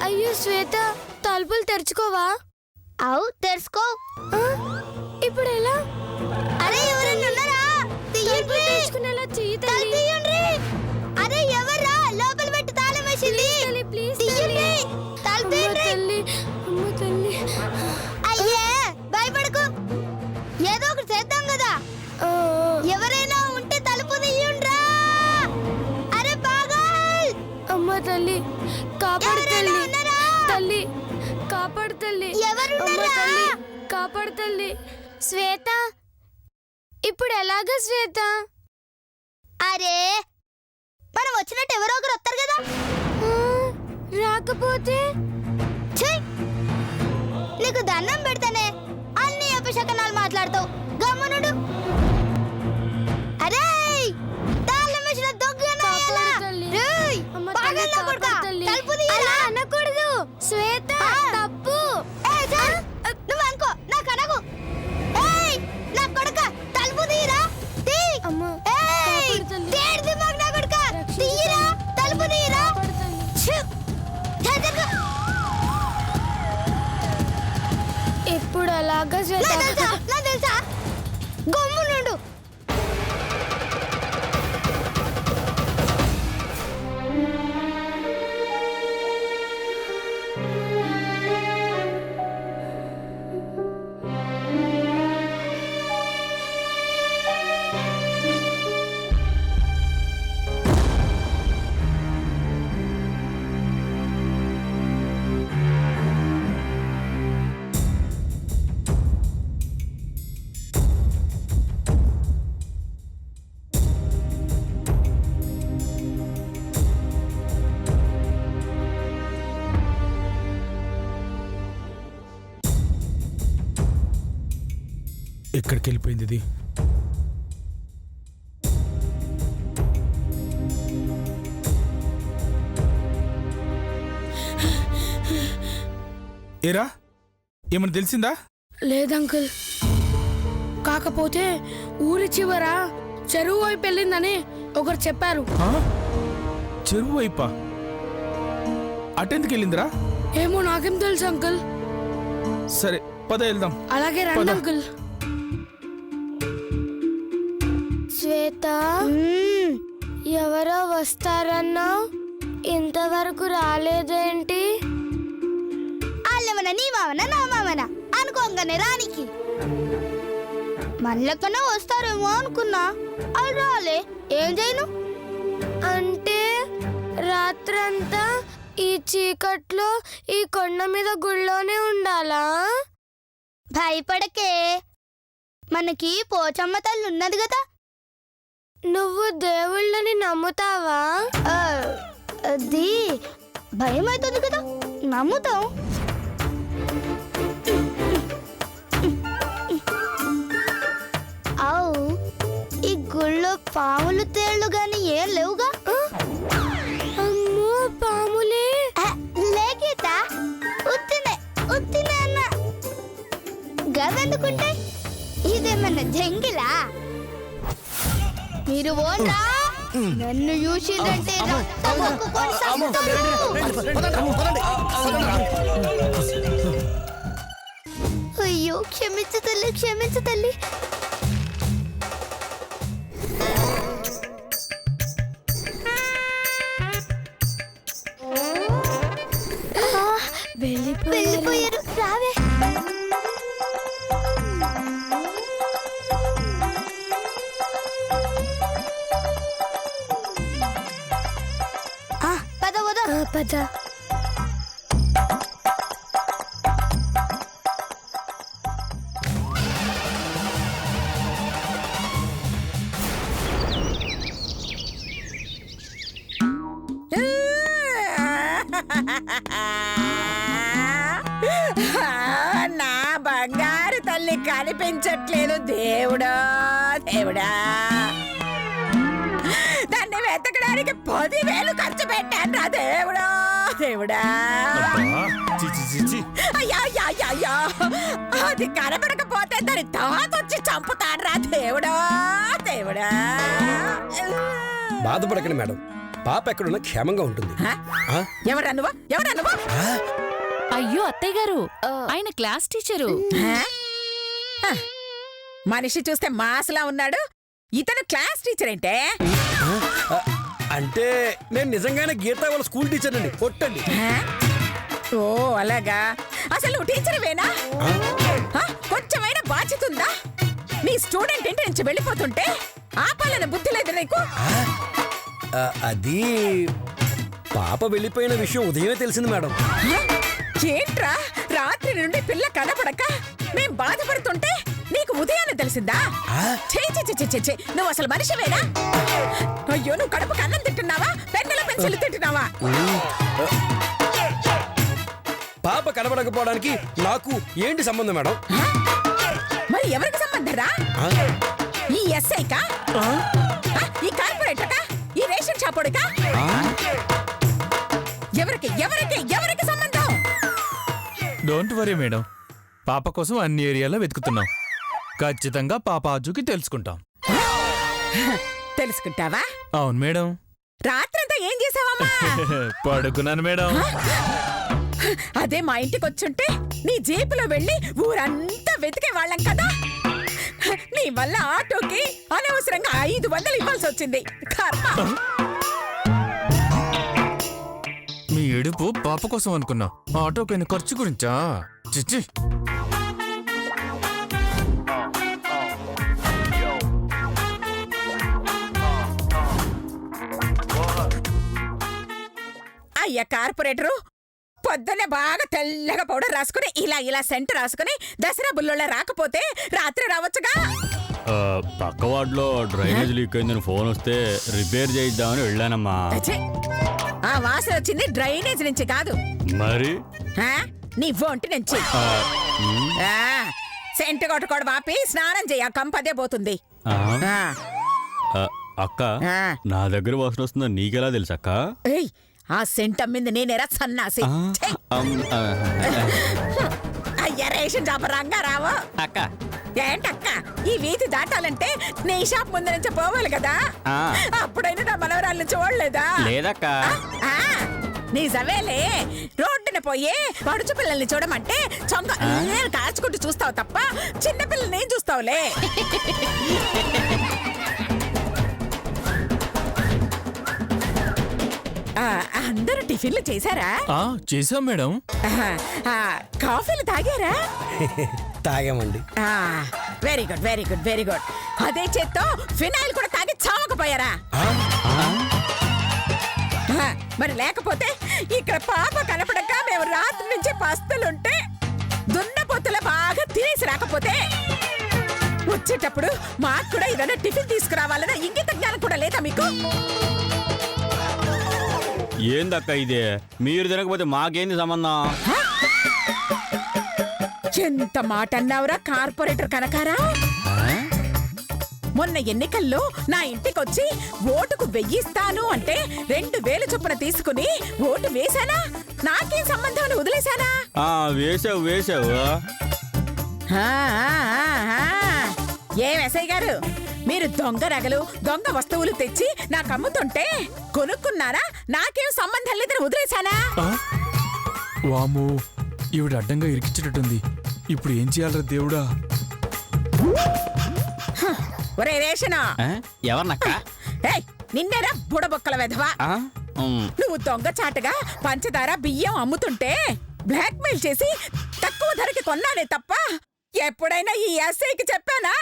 అయ్యో శ్వేత, తలుపులు తెరుచుకోవా? అవు తెరుచుకో. ఇప్పుడు ఎలా? అరే ఎవరైనా ఉన్నారా? తెరుచుకునేలా చెయ్యి తల్లి. అరే ఎవరా? లోపల పెట్టి తాళం వేసింది. ప్లీజ్ తల్లి. తల్లి. అయ్యే భయపడకు, ఏదో ఒకటి చేద్దాం కదా. ఎవరైనా ఉంటే తలుపు తీయండ్రా. అరే పాగల్. అమ్మ తల్లి కాపాడు తల్లి. తల్లి కాపాడు తల్లి. ఎవరున్నారా? కాపాడు తల్లి. శ్వేత, ఇప్పుడు ఎలాగా శ్వేత? అరే మనం వచ్చినట్టు ఎవరో ఒకరు వస్తారు కదా. రాకపోతే నీకు దండం పెడతానే అన్ని అపశకనాలు మాట్లాడతావు. గమ్మునుడు. అరే తాళం వేసిన అనకూడదు శ్వేత, తప్పు. నువ్వు అనుకో, నాకు అనకు. నా కొడుక తలుపు తీయరా. తలుపు తీయరా. ఇప్పుడు అలాగా తెలుసా, గమ్మునుండు. ఎక్కడికి వెళ్ళిపోయింది ఇది? ఏరా ఏమని తెలిసిందా? లేదంకుల్, కాకపోతే ఊరి చివర చెరువు వైపు వెళ్ళిందని ఒకరు చెప్పారు. చెరువు వైపా? అటెందుకు వెళ్ళిందిరా? ఏమో నాకేం తెలుసు అంకుల్. సరే పద వెళ్దాం. అలాగే రండి అంకుల్. శ్వేత, ఎవరో వస్తారన్నా ఇంతవరకు రాలేదేంటి? వాళ్ళేమన్నా నీ మావనా నా మావనా అనుకోగానే రానికి. మళ్ళకన్నా వస్తారేమో అనుకున్నా, వాళ్ళు రాలే. ఏం చేయను? అంటే రాత్రంతా ఈ చీకట్లో ఈ కొండ మీద గుళ్ళోనే ఉండాలా? భయపడకే, మనకి పోచమ్మ తల్లి ఉన్నది కదా. నువ్వు దేవుళ్ళని నమ్ముతావా? అది భయం అవుతుంది కదా, నమ్ముతాం. అవు ఈ గుళ్ళో పాములు తేళ్లు గాని ఏం లేవుగా? అమ్మో పాములే. లేకేత ఉత్తినే అన్న గదెందుకుంటే ఇదేమన్నా జంగిలా? మీరు ఓన్రా, నన్ను చూసిందంటే అయ్యో క్షమించు తల్లి, క్షమించు తల్లి. వెళ్ళిపోయారు. రావే. పద. నా బంగారు తల్లి కనిపించట్లేదు. దేవుడా దేవుడా, దాన్ని వెతకడానికి 10,000 ఖర్చు పెట్టాను రా దేవుడా దేవుడా. అయ్యా అది కనబడకపోతే దాని తాతొచ్చి చంపుతాడ్రా దేవుడా దేవుడా. బాధపడకండి మేడం, పాప ఎక్కడున్నా క్షేమంగా ఉంటుంది. ఆ? ఎవరా నువ్వు? ఎవరా నువ్వు? అయ్యో అత్తయ్య గారు, ఆయన క్లాస్ టీచరు. మనిషి చూస్తే మాస్లా ఉన్నాడు, ఇతను క్లాస్ టీచర్ ఏంటే? అంటే నేను నిజంగానే గీతా వాళ్ళ స్కూల్ టీచర్ అండి, కొట్టండి. ఓ అలాగా. అసలు నువ్వు టీచర్వేనా? కొంచెమైనా బాధ్యత ఉందా? నీ స్టూడెంట్ ఇంటి నుంచి వెళ్ళిపోతుంటే ఆపాలన్న బుద్ధి లేదు నీకు? అది పాప వెళ్ళిపోయిన విషయం ఉదయమే తెలిసింది మేడం. ఏంట్రా, రాత్రి నుండి పిల్ల కనపడక మేం బాధపడుతుంటే నీకు ఉదయాన్నే తెలిసిందా? ఛీ, ఛీ, ఛీ, ఛీ, ఛీ, ఛీ. నువ్వు అసలు మనిషివేనా? అయ్యో, నువ్వు కడుపుకి అన్నం తింటున్నావా, పెన్నుల పెన్సిల్ తింటున్నావా? పాప కనబడకపోవడానికి నాకు ఏంటి సంబంధం మేడం? మరి ఎవరికి సంబంధరా? ఈ ఎస్ఐకా, ఈ కార్పొరేటర్కా, ఈ రేషన్ షాపోడికా? ఎవరికి ఎవరికి ఎవరికి సంబంధం? డోంట్ వరీ మేడం, పాప కోసం అన్ని ఏరియాలో వెతుకుతున్నాం. ఖచ్చితంగా పాప ఆజుకి తెలుసుకుంటాం. తెలుసుకుంటావా? అవును మేడం. రాత్రంతా ఏం చేసావమ్మా? పడుకున్నాను మేడం. అదే మా ఇంటికి వచ్చుంటే నీ జీపులో వెళ్ళి ఊరంతా వెతికే వాళ్ళం కదా. నీ వల్ల ఆటోకి అనవసరంగా 500 ఇవ్వాల్సి వచ్చింది. కర్మ. మీ ఏడుపు పాప కోసం అనుకున్నా, ఆటోకైన ఖర్చు గురించా? చిచ్చి. అయ్యా కార్పొరేటరు, పొద్దున్నే బాగా తెల్లగా పౌడర్ రాసుకుని ఇలా ఇలా సెంట్ రాసుకుని దసరా బుల్లోళ్ళ రాకపోతే రాత్రి రావచ్చుగా. పక్క వార్డులో డ్రైనేజ్ లీక్ అయిందని ఫోన్ వస్తే రిపేర్ చేయిద్దామని వెళ్ళానమ్మా. ఛీ, ఆ వాసన వచ్చింది డ్రైనేజ్ నుంచి కాదు, మరి నీ ఒంటి నుంచి. సెంట్ కొట్టుకోడు బాపి స్నానం చెయ్య, కంపదే పోతుంది. అక్క, నా దగ్గర వాసన వస్తుందా నీకెలా తెలుసు అక్క? ఏయ్, ఆ సెంట్ అమ్మింది నేనేరా సన్నాసి. ఛీ! అయ్యా రేషన్ షాప్ రంగారావు. అక్క, ఏంటక్క, ఈ వీధి దాటాలంటే నీ షాప్ ముందు నుంచి పోవాలి కదా. అప్పుడైనా నా మనవరాలను చూడలేదా? లేదక్క. నిజమేలే, రోడ్డున పోయి పడుచు పిల్లల్ని చూడమంటే చొంగ కాచుకుంటూ చూస్తావు తప్ప చిన్న పిల్లల్ని ఏం చూస్తావులే. అందరూ టిఫిన్లు చేశారా? చేసాం మేడం. కాఫీలు తాగారా? తాగామండి. Very good very good very good. అదే చేత్తో ఫినాయిల్ కూడా తాగి చావకపోయారా? మరి లేకపోతే ఇక్కడ పాప కనపడక మేము రాత్రి నుంచి పస్తులుంటే దున్నపోతుల బాగా తినేసి రాకపోతే వచ్చేటప్పుడు మాకు కూడా ఏదైనా టిఫిన్ తీసుకురావాలన్న ఇంగిత జ్ఞానం కూడా లేదా మీకు? ఏందక్క ఇదే, మీరు తినకపోతే మాకేంది సంబంధం? ఎంత మాట అన్నావురా కార్పొరేటర్ కనకారా. మొన్న ఎన్నికల్లో నా ఇంటికొచ్చి ఓటుకు 1000 ఇస్తాను అంటే 2000 చొప్పున తీసుకుని ఓటు వేశానా? నాకేం సంబంధం అని వదిలేశానా? వేసావు వేసావు. ఏ ఎస్ఐ గారు, మీరు దొంగ నగలు దొంగ వస్తువులు తెచ్చి నాకు అమ్ముతుంటే కొనుక్కున్నారా? నాకేం సంబంధం లేదని వదిలేశానా? వాము, ఈవిడ అడ్డంగా ఇరికించేటట్టుంది. ఇప్పుడు ఏం చేయాలరా దేవుడా? ఒరే రేషనా, ఎవరినక్క? నిన్నేరా బుడబొక్కల వెధవా. నువ్వు దొంగ చాటుగా పంచదార బియ్యం అమ్ముతుంటే బ్లాక్ మెయిల్ చేసి తక్కువ ధరకి కొన్నానే తప్ప ఎప్పుడైనా ఈ ఎస్ఐకి చెప్పానా?